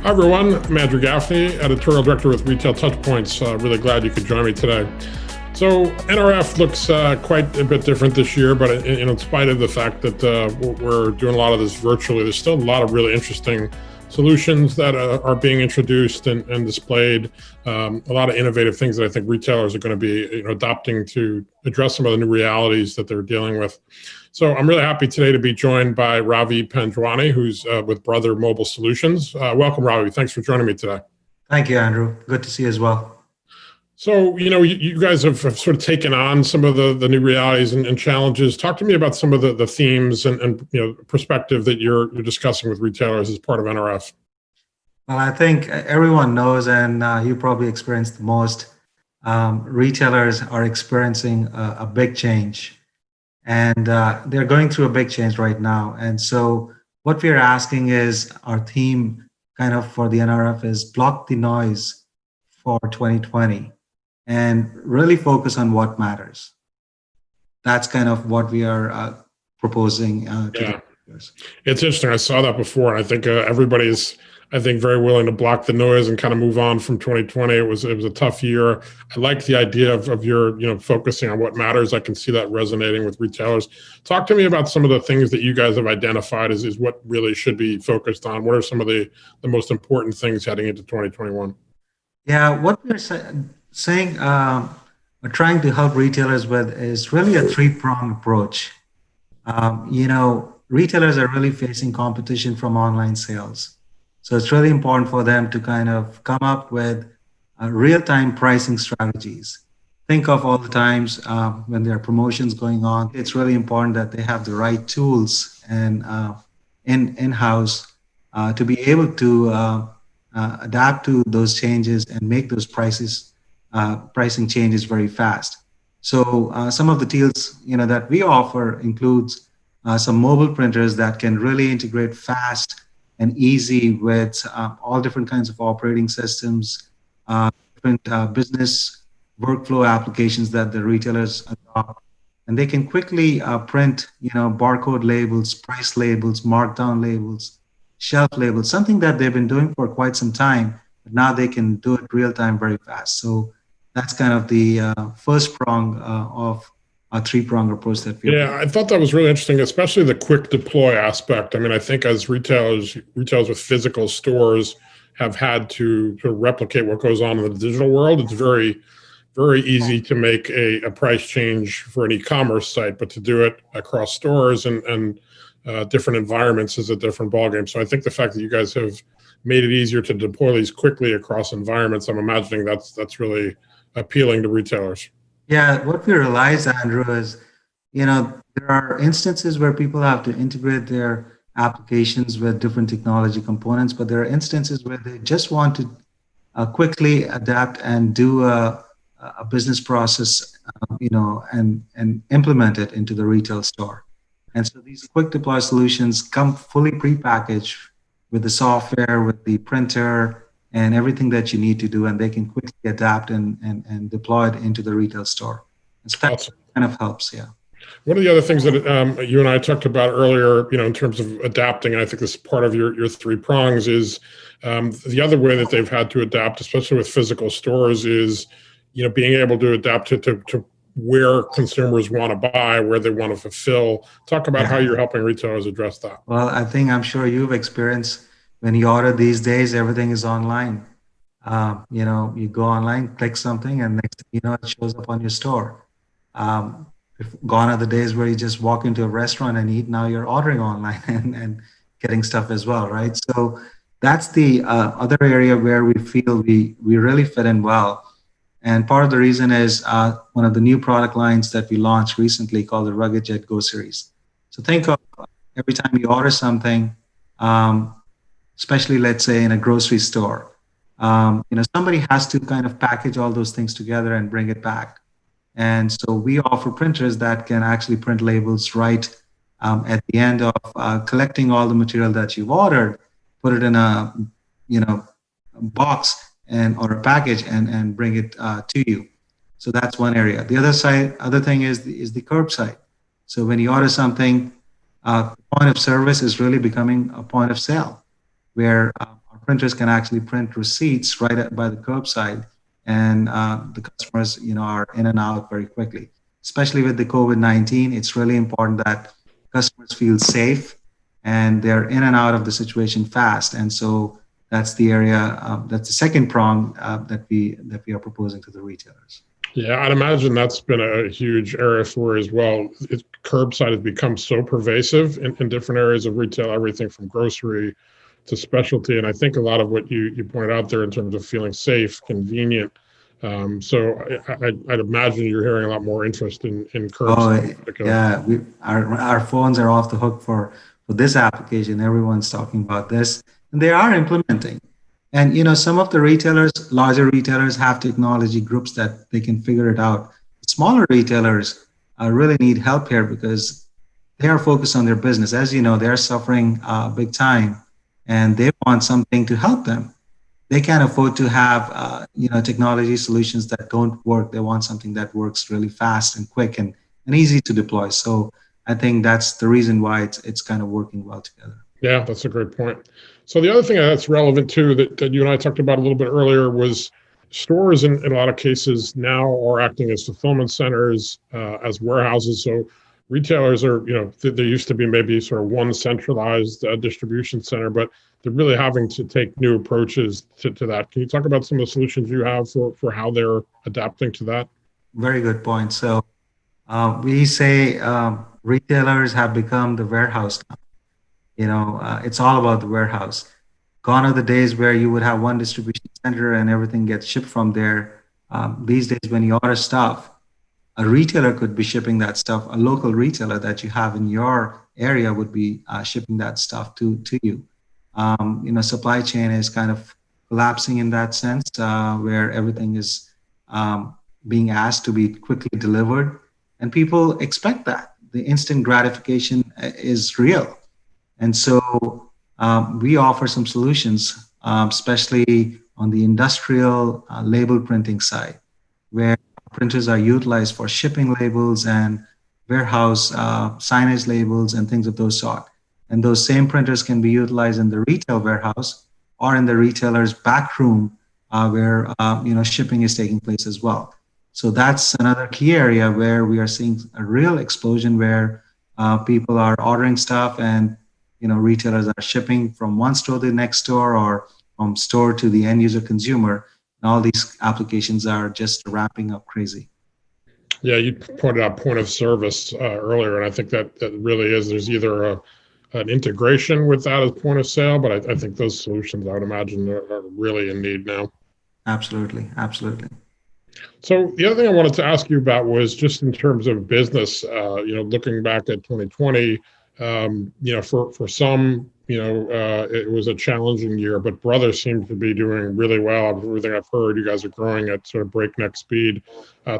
Hi, everyone. I'm Andrew Gaffney, Editorial Director with Retail TouchPoints. Really glad you could join me today. So NRF looks quite a bit different this year, but in spite of the fact that we're doing a lot of this virtually, there's still a lot of really interesting solutions that are being introduced and displayed. A lot of innovative things that I think retailers are going to be adopting to address some of the new realities that they're dealing with. So I'm really happy today to be joined by Ravi Panjwani, who's with Brother Mobile Solutions. Welcome, Ravi. Thanks for joining me today. Thank you, Andrew. Good to see you as well. So, you guys have sort of taken on some of the new realities and challenges. Talk to me about some of the themes and perspective that you're discussing with retailers as part of NRF. Well, I think everyone knows, and you probably experienced the most, retailers are experiencing a big change. And they're going through a big change right now. And so what we're asking is, our theme kind of for the NRF is block the noise for 2020 and really focus on what matters. That's kind of what we are proposing to the retailers. It's interesting. I saw that before, and I think everybody's very willing to block the noise and kind of move on from 2020. It was a tough year. I like the idea of your focusing on what matters. I can see that resonating with retailers. Talk to me about some of the things that you guys have identified as what really should be focused on. What are some of the most important things heading into 2021? Yeah, what we're saying, we're trying to help retailers with is really a three-pronged approach. Retailers are really facing competition from online sales. So it's really important for them to kind of come up with real-time pricing strategies. Think of all the times when there are promotions going on. It's really important that they have the right tools and in-house to be able to adapt to those changes and make those pricing changes very fast. So some of the tools that we offer includes some mobile printers that can really integrate fast and easy with all different kinds of operating systems, different business workflow applications that the retailers adopt. And they can quickly print, barcode labels, price labels, markdown labels, shelf labels, something that they've been doing for quite some time, but now they can do it real time very fast. So that's kind of the first prong of a three-pronged approach that we I thought that was really interesting, especially the quick deploy aspect. I mean, I think as retailers with physical stores have had to replicate what goes on in the digital world, it's very, very easy to make a price change for an e-commerce site, but to do it across stores and different environments is a different ballgame. So I think the fact that you guys have made it easier to deploy these quickly across environments, I'm imagining that's really appealing to retailers. Yeah, what we realized, Andrew, is, there are instances where people have to integrate their applications with different technology components, but there are instances where they just want to quickly adapt and do a business process, and implement it into the retail store. And so these quick deploy solutions come fully prepackaged with the software, with the printer, and everything that you need to do, and they can quickly adapt and deploy it into the retail store. And so that kind of helps, yeah. One of the other things that you and I talked about earlier, in terms of adapting, and I think this is part of your three prongs, is the other way that they've had to adapt, especially with physical stores, is being able to adapt to where consumers want to buy, where they want to fulfill. Talk about how you're helping retailers address that. Well, I'm sure you've experienced when you order these days, everything is online. You go online, click something, and next thing you know, it shows up on your store. Gone are the days where you just walk into a restaurant and eat. Now you're ordering online and getting stuff as well, right? So that's the other area where we feel we really fit in well. And part of the reason is one of the new product lines that we launched recently called the Rugged Jet Go series. So think of every time you order something, especially let's say in a grocery store, somebody has to kind of package all those things together and bring it back. And so we offer printers that can actually print labels right at the end of collecting all the material that you've ordered, put it in a box or a package and bring it to you. So that's one area. The other thing is the curbside. So when you order something, point of service is really becoming a point of sale, where our printers can actually print receipts by the curbside, and the customers, are in and out very quickly. Especially with the COVID-19, it's really important that customers feel safe and they're in and out of the situation fast. And so that's the area, that's the second prong that we are proposing to the retailers. Yeah, I'd imagine that's been a huge area for as well. Curbside has become so pervasive in different areas of retail, everything from grocery to specialty. And I think a lot of what you pointed out there in terms of feeling safe, convenient. So I'd imagine you're hearing a lot more interest in curbside. Oh, yeah, our phones are off the hook for this application. Everyone's talking about this, and they are implementing. And some of the retailers, larger retailers, have technology groups that they can figure it out. Smaller retailers really need help here because they are focused on their business. As you know, they're suffering big time, and they want something to help them. They can't afford to have technology solutions that don't work. They want something that works really fast and quick and easy to deploy. So I think that's the reason why it's kind of working well together. Yeah, that's a great point. So the other thing that's relevant too that you and I talked about a little bit earlier was stores in a lot of cases now are acting as fulfillment centers, as warehouses. So retailers are, there used to be maybe sort of one centralized distribution center, but they're really having to take new approaches to that. Can you talk about some of the solutions you have for how they're adapting to that? Very good point. So we say retailers have become the warehouse now. It's all about the warehouse. Gone are the days where you would have one distribution center and everything gets shipped from there. These days, when you order stuff, a retailer could be shipping that stuff. A local retailer that you have in your area would be shipping that stuff to you. Supply chain is kind of collapsing in that sense, where everything is being asked to be quickly delivered, and people expect that. The instant gratification is real. And so we offer some solutions, especially on the industrial label printing side, where printers are utilized for shipping labels and warehouse signage labels and things of those sort. And those same printers can be utilized in the retail warehouse or in the retailer's back room where shipping is taking place as well. So that's another key area where we are seeing a real explosion where people are ordering stuff and retailers are shipping from one store to the next store or from store to the end user consumer. And all these applications are just ramping up crazy. Yeah, you pointed out point of service earlier, and I think that really is. There's either an integration with that as point of sale, but I think those solutions, I would imagine, are really in need now. Absolutely, absolutely. So the other thing I wanted to ask you about was just in terms of business. Looking back at 2020. For some, it was a challenging year, but Brothers seems to be doing really well. Everything I've heard, you guys are growing at sort of breakneck speed.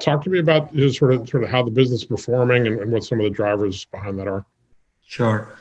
Talk to me about sort of how the business is performing and what some of the drivers behind that are. Sure.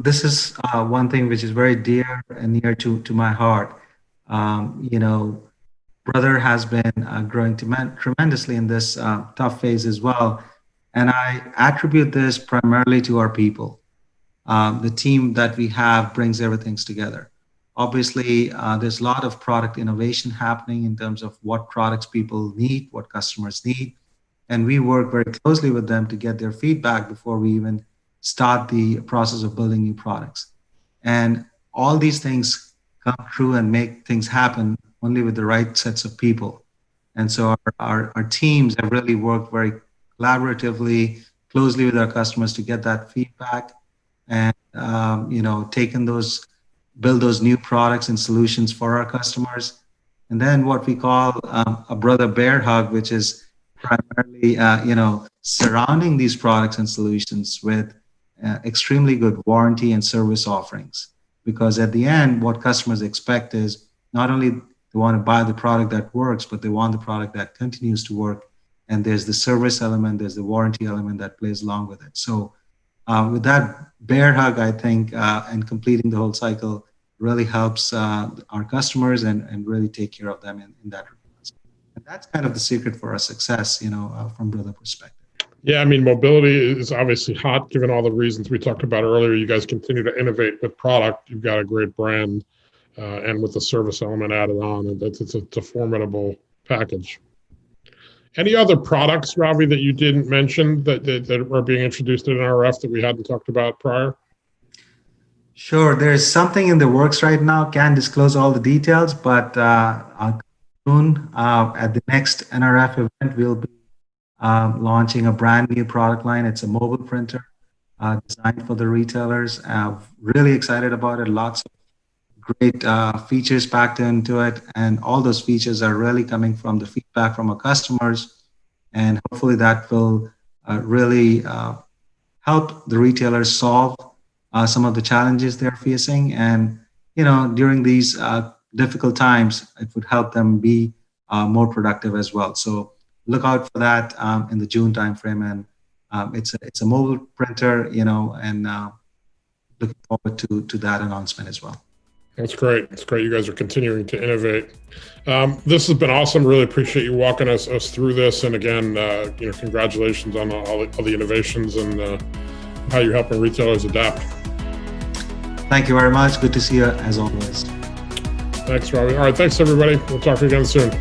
This is one thing which is very dear and near to my heart. Brother has been growing tremendously in this tough phase as well. And I attribute this primarily to our people. The team that we have brings everything together. Obviously, there's a lot of product innovation happening in terms of what products people need, what customers need. And we work very closely with them to get their feedback before we even start the process of building new products. And all these things come true and make things happen only with the right sets of people. And so our teams have really worked very collaboratively, closely with our customers to get that feedback and, build those new products and solutions for our customers. And then what we call a brother bear hug, which is primarily, surrounding these products and solutions with extremely good warranty and service offerings. Because at the end, what customers expect is not only they want to buy the product that works, but they want the product that continues to work. And there's the service element, there's the warranty element that plays along with it. So with that bear hug, I think, and completing the whole cycle really helps our customers and really take care of them in that regard. And that's kind of the secret for our success, from Brother perspective. Yeah, I mean, mobility is obviously hot, given all the reasons we talked about earlier. You guys continue to innovate with product. You've got a great brand. and with the service element added on. It's a formidable package. Any other products, Ravi, that you didn't mention that are being introduced in NRF that we hadn't talked about prior? Sure, there's something in the works right now. Can't disclose all the details, but soon at the next NRF event, we'll be launching a brand new product line. It's a mobile printer designed for the retailers. Really excited about it. Lots of great features packed into it, and all those features are really coming from the feedback from our customers, and hopefully that will really help the retailers solve some of the challenges they're facing. And during these difficult times, it would help them be more productive as well. So look out for that in the June timeframe, and it's a mobile printer, and looking forward to that announcement as well. That's great. It's great. You guys are continuing to innovate. This has been awesome. Really appreciate you walking us through this. And again, congratulations on all the innovations and how you're helping retailers adapt. Thank you very much. Good to see you as always. Thanks, Ravi. All right. Thanks, everybody. We'll talk again soon.